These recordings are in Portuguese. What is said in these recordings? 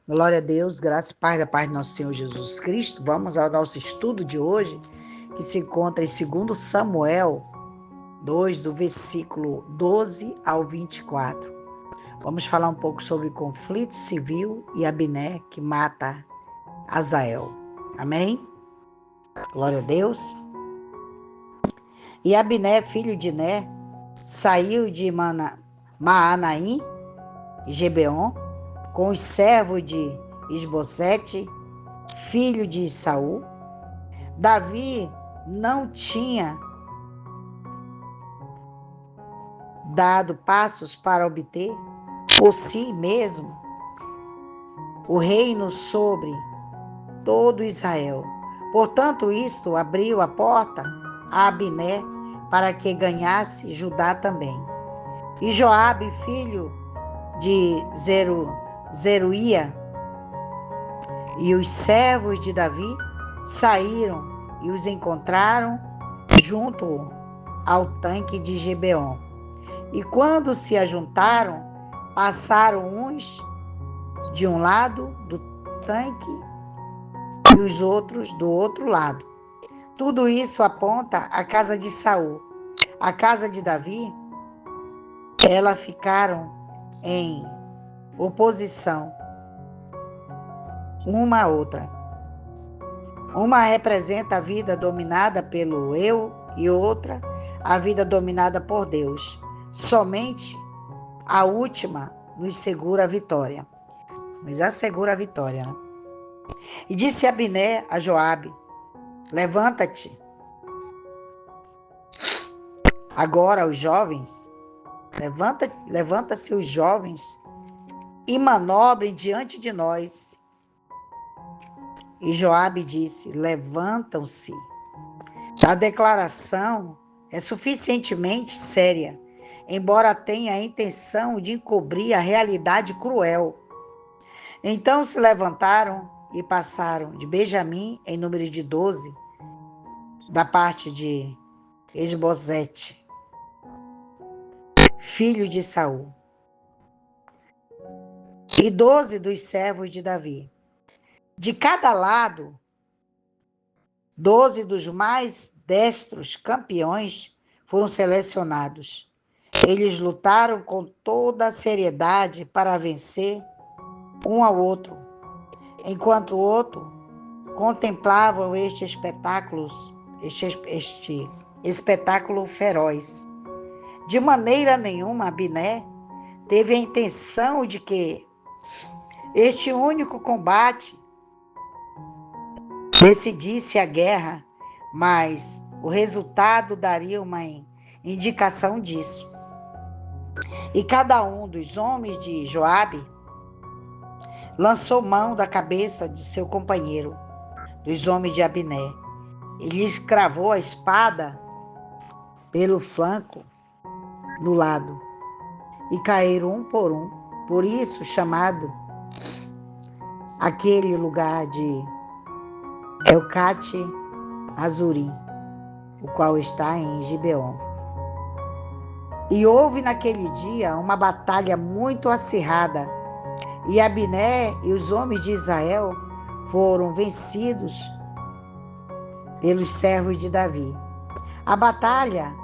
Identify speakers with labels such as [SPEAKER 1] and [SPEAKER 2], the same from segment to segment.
[SPEAKER 1] Glória a Deus, graça e paz da paz do nosso Senhor Jesus Cristo. Vamos ao nosso estudo de hoje, que se encontra em 2 Samuel 2, do versículo 12 ao 24. Vamos falar um pouco sobre conflito civil e Abner, que mata Azael. Amém? Glória a Deus. E Abner, filho de Ner, saiu de Maanaim e Gibeon, com os servos de Isbosete, filho de Saul. Davi não tinha dado passos para obter por si mesmo o reino sobre todo Israel. Portanto, isto abriu a porta a Abner para que ganhasse Judá também. E Joabe, filho de Zeruia, e os servos de Davi saíram e os encontraram junto ao tanque de Gibeon. E quando se ajuntaram, passaram uns de um lado do tanque e os outros do outro lado. Tudo isso aponta à casa de Saul. A casa de Davi, elas ficaram em oposição uma à outra. Uma representa a vida dominada pelo eu e outra a vida dominada por Deus. Somente a última nos segura a vitória. Nos assegura a vitória, né? E disse Abner a Joabe: levanta-te. Agora os jovens, levanta-se os jovens e manobrem diante de nós. E Joabe disse: levantam-se. A declaração é suficientemente séria, embora tenha a intenção de encobrir a realidade cruel. Então se levantaram e passaram de Benjamim, em número de 12, da parte de Esbozete, filho de Saul, e 12 dos servos de Davi. De cada lado, 12 dos mais destros campeões foram selecionados. Eles lutaram com toda a seriedade para vencer um ao outro, enquanto o outro contemplavam este espetáculo feroz. De maneira nenhuma, Abner teve a intenção de que este único combate decidisse a guerra, mas o resultado daria uma indicação disso. E cada um dos homens de Joabe lançou mão da cabeça de seu companheiro, dos homens de Abner, e lhes cravou a espada pelo flanco, no lado, e caíram um por um. Por isso chamado aquele lugar de Elcate Azurim, o qual está em Gibeon. E houve naquele dia uma batalha muito acirrada, e Abner e os homens de Israel foram vencidos pelos servos de Davi. A batalha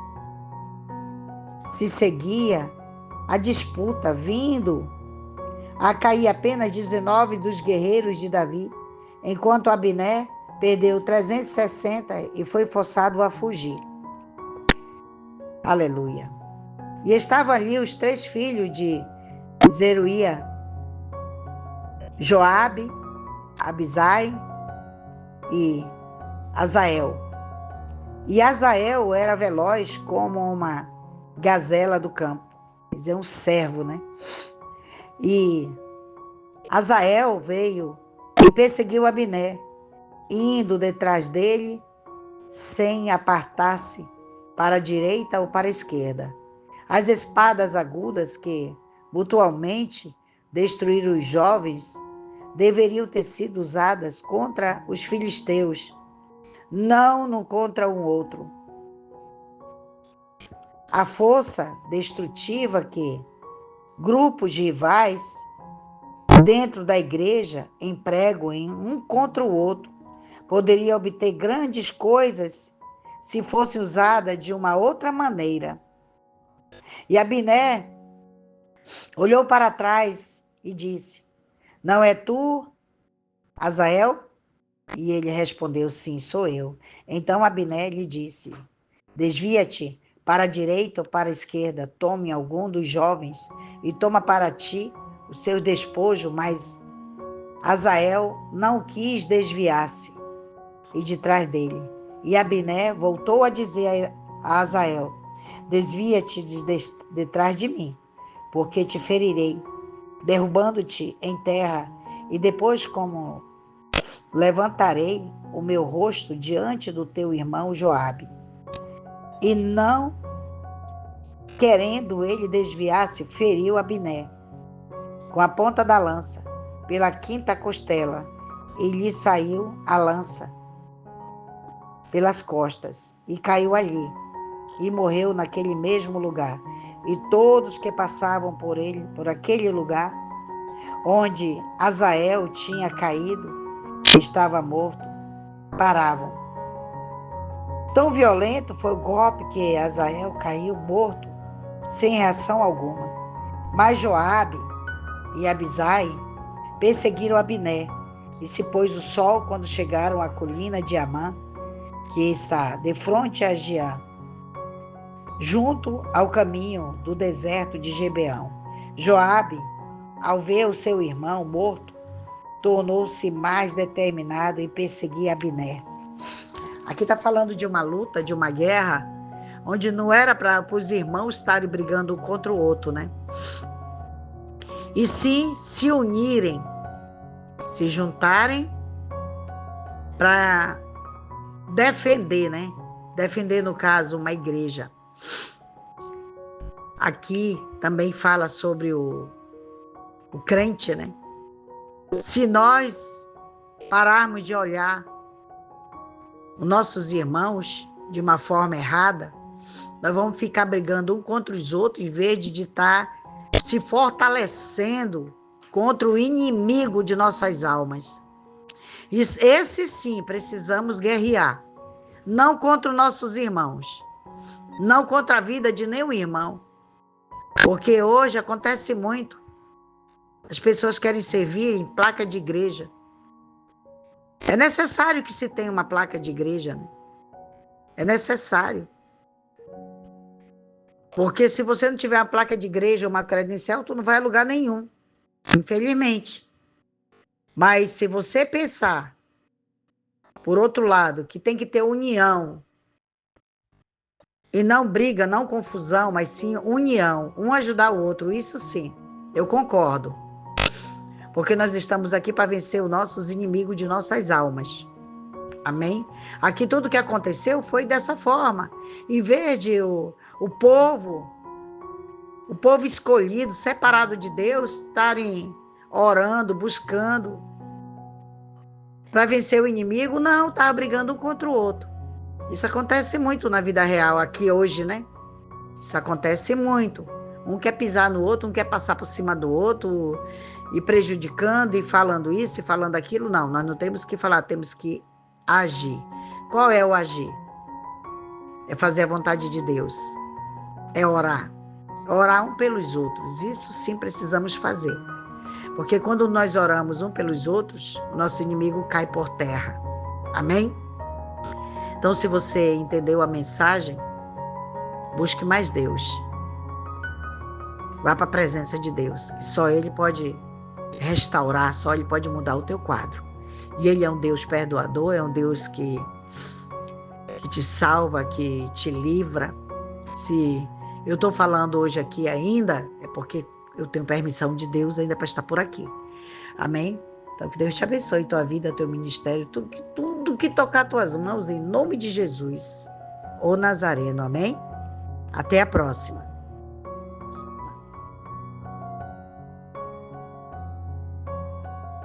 [SPEAKER 1] se seguia a disputa, vindo a cair apenas 19 dos guerreiros de Davi, enquanto Abner perdeu 360 e foi forçado a fugir. Aleluia. E estavam ali os 3 filhos de Zeruia: Joabe, Abisai e Azael. E Azael era veloz como uma gazela do campo. Quer dizer, um servo, né? E Azael veio e perseguiu Abner, indo detrás dele, sem apartar-se para a direita ou para a esquerda. As espadas agudas que mutualmente destruíram os jovens deveriam ter sido usadas contra os filisteus, não contra um outro. A força destrutiva que grupos rivais dentro da igreja empregam em um contra o outro. Poderia obter grandes coisas se fosse usada de uma outra maneira. E Abiné olhou para trás e disse: Não é tu, Azael? E ele respondeu: Sim, sou eu. Então Abiné lhe disse: Desvia-te para a direita ou para a esquerda, tome algum dos jovens e toma para ti o seu despojo, mas Azael não quis desviar-se e de trás dele. E Abiné voltou a dizer a Azael: Desvia-te de trás de mim, porque te ferirei, derrubando-te em terra, e depois como levantarei o meu rosto diante do teu irmão Joabe. E não querendo ele desviar-se, feriu Abiné com a ponta da lança pela quinta costela, e lhe saiu a lança pelas costas, e caiu ali, e morreu naquele mesmo lugar. E todos que passavam por ele, por aquele lugar, onde Azael tinha caído, estava morto, paravam. Tão violento foi o golpe que Azael caiu morto, sem reação alguma. Mas Joabe e Abisai perseguiram Abiné, e se pôs o sol quando chegaram à colina de Amã, que está de frente a Giã, junto ao caminho do deserto de Gibeão. Joabe, ao ver o seu irmão morto, tornou-se mais determinado em perseguir Abiné. Aqui está falando de uma luta, de uma guerra, onde não era para os irmãos estarem brigando um contra o outro, né? E sim se unirem, se juntarem para defender, né? Defender, no caso, uma igreja. Aqui também fala sobre o crente, né? Se nós pararmos de olhar os nossos irmãos de uma forma errada, nós vamos ficar brigando um contra os outros, em vez de estar se fortalecendo contra o inimigo de nossas almas. Esse sim, precisamos guerrear. Não contra os nossos irmãos. Não contra a vida de nenhum irmão. Porque hoje acontece muito. As pessoas querem servir em placa de igreja. É necessário que se tenha uma placa de igreja, né? É necessário. Porque se você não tiver uma placa de igreja, uma credencial, tu não vai a lugar nenhum. Infelizmente. Mas se você pensar, por outro lado, que tem que ter união, e não briga, não confusão, mas sim união, um ajudar o outro, isso sim, eu concordo. Porque nós estamos aqui para vencer os nossos inimigos de nossas almas. Amém? Aqui tudo que aconteceu foi dessa forma. Em vez de o povo escolhido, separado de Deus, estarem orando, buscando para vencer o inimigo, não, estava brigando um contra o outro. Isso acontece muito na vida real, aqui hoje, né? Isso acontece muito. Um quer pisar no outro, um quer passar por cima do outro, e prejudicando, e falando isso, e falando aquilo. Não, nós não temos que falar, temos que agir. Qual é o agir? É fazer a vontade de Deus. É orar. Orar um pelos outros. Isso sim precisamos fazer. Porque quando nós oramos um pelos outros, o nosso inimigo cai por terra. Amém? Então, se você entendeu a mensagem, busque mais Deus. Vá para a presença de Deus. Que só Ele pode restaurar, só Ele pode mudar o teu quadro. E Ele é um Deus perdoador, é um Deus que te salva, que te livra. Se eu estou falando hoje aqui ainda, é porque eu tenho permissão de Deus ainda para estar por aqui. Amém? Então, que Deus te abençoe, tua vida, teu ministério, tudo que tocar tuas mãos, em nome de Jesus, o Nazareno. Amém? Até a próxima.